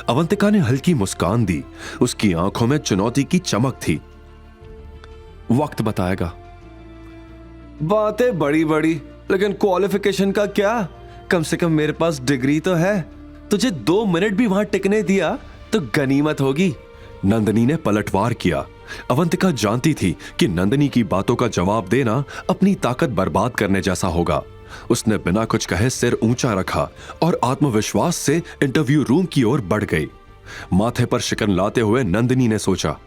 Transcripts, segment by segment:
अवंतिका ने हल्की मुस्कान दी। उसकी आंखों में चुनौती की चमक थी। वक्त बताएगा। बातें बड़ी बड़ी, लेकिन क्वालिफिकेशन का क्या? कम से कम मेरे पास डिग्री तो है। तुझे 2 मिनट भी वहां टिकने दिया तो गनीमत होगी। नंदिनी ने पलटवार किया। अवंतिका जानती थी कि नंदिनी की बातों का जवाब देना अपनी ताकत बर्बाद करने जैसा होगा। उसने बिना कुछ कहे सिर ऊंचा रखा और आत्मविश्वास से इंटरव्यू रूम की ओर बढ़ गई। माथे पर शिकन लाते हुए नंदिनी ने सोचा,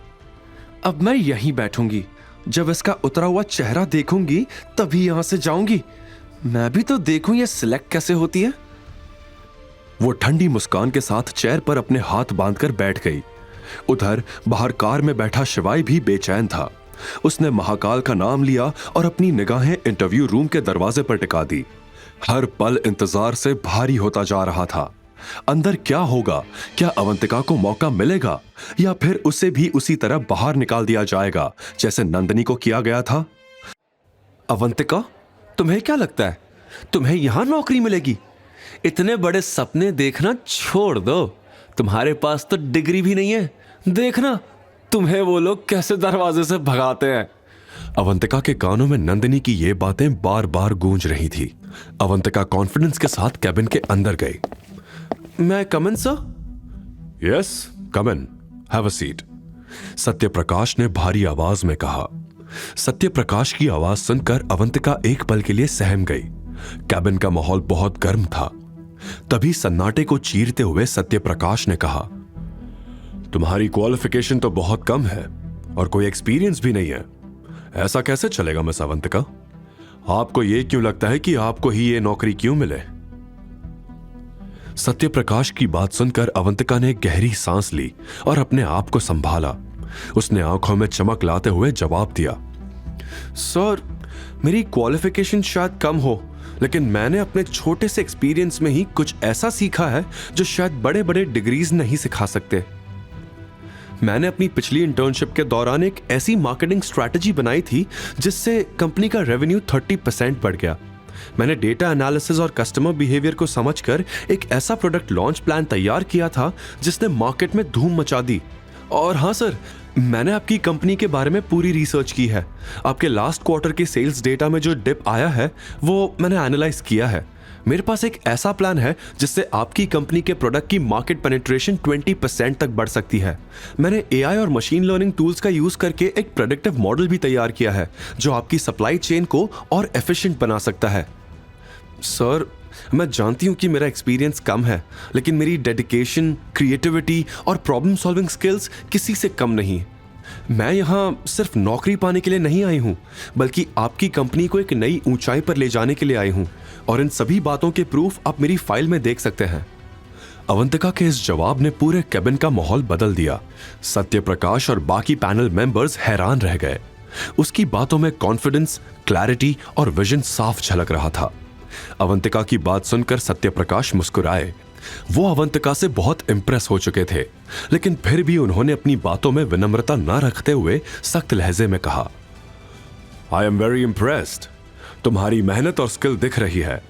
अब मैं यहीं बैठूंगी। जब इसका उतरा हुआ चेहरा देखूंगी तभी यहां से जाऊंगी। मैं भी तो देखूं ये सिलेक्ट कैसे होती है। वो ठंडी मुस्कान के साथ चेयर पर अपने हाथ बांधकर बैठ गई। उधर बाहर कार में बैठा शिवाय भी बेचैन था। उसने महाकाल का नाम लिया और अपनी निगाहें इंटरव्यू रूम के दरवाजे पर टिका दी। हर पल इंतजार से भारी होता जा रहा था। अंदर क्या होगा? क्या अवंतिका को मौका मिलेगा या फिर उसे भी उसी तरह बाहर निकाल दिया जाएगा जैसे नंदिनी को किया गया था? अवंतिका, तुम्हें क्या लगता है तुम्हें यहां नौकरी मिलेगी? इतने बड़े सपने देखना छोड़ दो। तुम्हारे पास तो डिग्री भी नहीं है। देखना तुम्हें वो लोग कैसे दरवाजे से भगाते हैं। अवंतिका के कानों में नंदिनी की ये बातें बार बार गूंज रही थी। अवंतिका कॉन्फिडेंस के साथ कैबिन के अंदर गई। मैं come in sir? Yes, come in, have a seat, Satyaprakash ने भारी आवाज में कहा। सत्यप्रकाश की आवाज सुनकर अवंतिका एक पल के लिए सहम गई। कैबिन का माहौल बहुत गर्म था। तभी सन्नाटे को चीरते हुए सत्यप्रकाश ने कहा, तुम्हारी क्वालिफिकेशन तो बहुत कम है और कोई एक्सपीरियंस भी नहीं है। ऐसा कैसे चलेगा मिस अवंतिका? आपको यह क्यों लगता है कि आपको ही ये नौकरी क्यों मिले? सत्यप्रकाश की बात सुनकर अवंतिका ने गहरी सांस ली और अपने आप को संभाला। उसने आंखों में चमक लाते हुए जवाब दिया, सर, मेरी क्वालिफिकेशन शायद कम हो, लेकिन मैंने अपने छोटे से एक्सपीरियंस में ही कुछ ऐसा सीखा है जो शायद बड़े बड़े डिग्रीज नहीं सिखा सकते। मैंने अपनी पिछली इंटर्नशिप के दौरान एक ऐसी मार्केटिंग स्ट्रैटेजी बनाई थी जिससे कंपनी का रेवेन्यू 30% बढ़ गया। मैंने डेटा एनालिसिस और कस्टमर बिहेवियर को समझकर एक ऐसा प्रोडक्ट लॉन्च प्लान तैयार किया था जिसने मार्केट में धूम मचा दी। और हाँ सर, मैंने आपकी कंपनी के बारे में पूरी रिसर्च की है। आपके लास्ट क्वार्टर के सेल्स डेटा में जो डिप आया है वो मैंने एनालाइज किया है। मेरे पास एक ऐसा प्लान है जिससे आपकी कंपनी के प्रोडक्ट की मार्केट पेनिट्रेशन 20% तक बढ़ सकती है। मैंने एआई और मशीन लर्निंग टूल्स का यूज करके एक प्रेडिक्टिव मॉडल भी तैयार किया है जो आपकी सप्लाई चेन को और एफिशिएंट बना सकता है। सर, मैं जानती हूं कि मेरा एक्सपीरियंस कम है, लेकिन मेरी डेडिकेशन, क्रिएटिविटी और प्रॉब्लम सॉल्विंग स्किल्स किसी से कम नहीं। मैं यहां सिर्फ नौकरी पाने के लिए नहीं आई हूं, बल्कि आपकी कंपनी को एक नई ऊंचाई पर ले जाने के लिए आई हूं। और इन सभी बातों के प्रूफ आप मेरी फाइल में देख सकते हैं। अवंतिका के इस जवाब ने पूरे कैबिन का माहौल बदल दिया। सत्यप्रकाश और बाकी पैनल मेंबर्स हैरान रह गए। उसकी बातों में कॉन्फिडेंस, क्लैरिटी और विजन साफ झलक रहा था। अवंतिका की बात सुनकर सत्यप्रकाश मुस्कुराए। वो अवंतिका से बहुत इंप्रेस हो चुके थे, लेकिन फिर भी उन्होंने अपनी बातों में विनम्रता न रखते हुए सख्त लहजे में कहा, आई एम वेरी इंप्रेस्ड। तुम्हारी मेहनत और स्किल दिख रही है,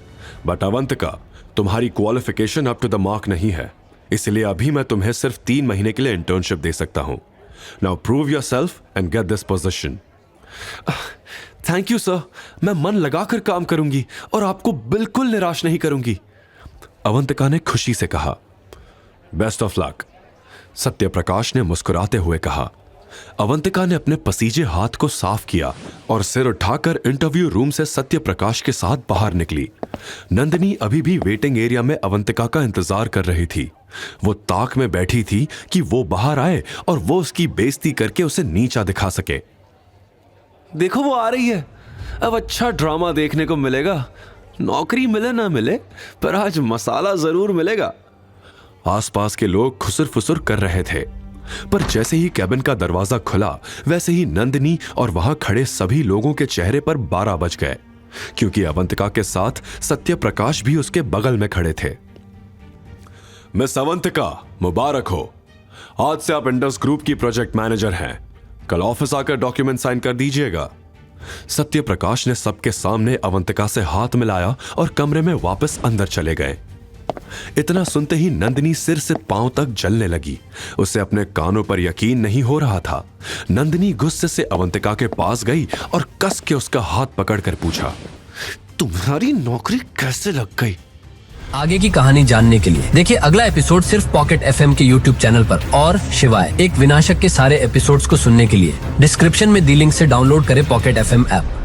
बट अवंतिका, तुम्हारी qualification up to the mark नहीं है। इसलिए अभी मैं तुम्हें सिर्फ 3 महीने के लिए इंटर्नशिप दे सकता हूं। Now prove yourself and get this position. Thank you sir, मैं मन लगाकर काम करूंगी और आपको बिल्कुल निराश नहीं करूंगी। अवंतिका ने खुशी से कहा, बेस्ट ऑफ लक। सत्यप्रकाश ने मुस्कुराते हुए कहा। अवंतिका ने अपने पसीजे हाथ को साफ किया और सिर उठाकर इंटरव्यू रूम से सत्यप्रकाश के साथ बाहर निकली। नंदिनी अभी भी वेटिंग एरिया में अवंतिका का इंतजार कर रही थी। वो ताक में बैठी थी कि वो बाहर आए और वो उसकी बेइज्जती करके उसे नीचा दिखा सके। देखो वो आ रही है। अब अच्छा ड्रामा देखने को मिलेगा। नौकरी मिले ना मिले, पर आज मसाला जरूर मिलेगा। आसपास के लोग खुसर फुसर कर रहे थे, पर जैसे ही कैबिन का दरवाजा खुला वैसे ही नंदिनी और वहां खड़े सभी लोगों के चेहरे पर 12 बज गए, क्योंकि अवंतिका के साथ सत्यप्रकाश भी उसके बगल में खड़े थे। मिस अवंतिका, मुबारक हो। आज से आप इंडस ग्रुप की प्रोजेक्ट मैनेजर हैं। कल ऑफिस आकर डॉक्यूमेंट साइन कर दीजिएगा। सत्यप्रकाश ने सबके सामने अवंतिका से हाथ मिलाया और कमरे में वापस अंदर चले गए। इतना सुनते ही नंदिनी सिर से पांव तक जलने लगी। उसे अपने कानों पर यकीन नहीं हो रहा था। नंदिनी गुस्से से अवंतिका के पास गई और कस के उसका हाथ पकड़कर पूछा, तुम्हारी नौकरी कैसे लग गई? आगे की कहानी जानने के लिए देखिए अगला एपिसोड सिर्फ पॉकेट एफएम के यूट्यूब चैनल पर। और शिवाय एक विनाशक के सारे एपिसोड्स को सुनने के लिए डिस्क्रिप्शन में दी लिंक से डाउनलोड करें पॉकेट एफएम ऐप।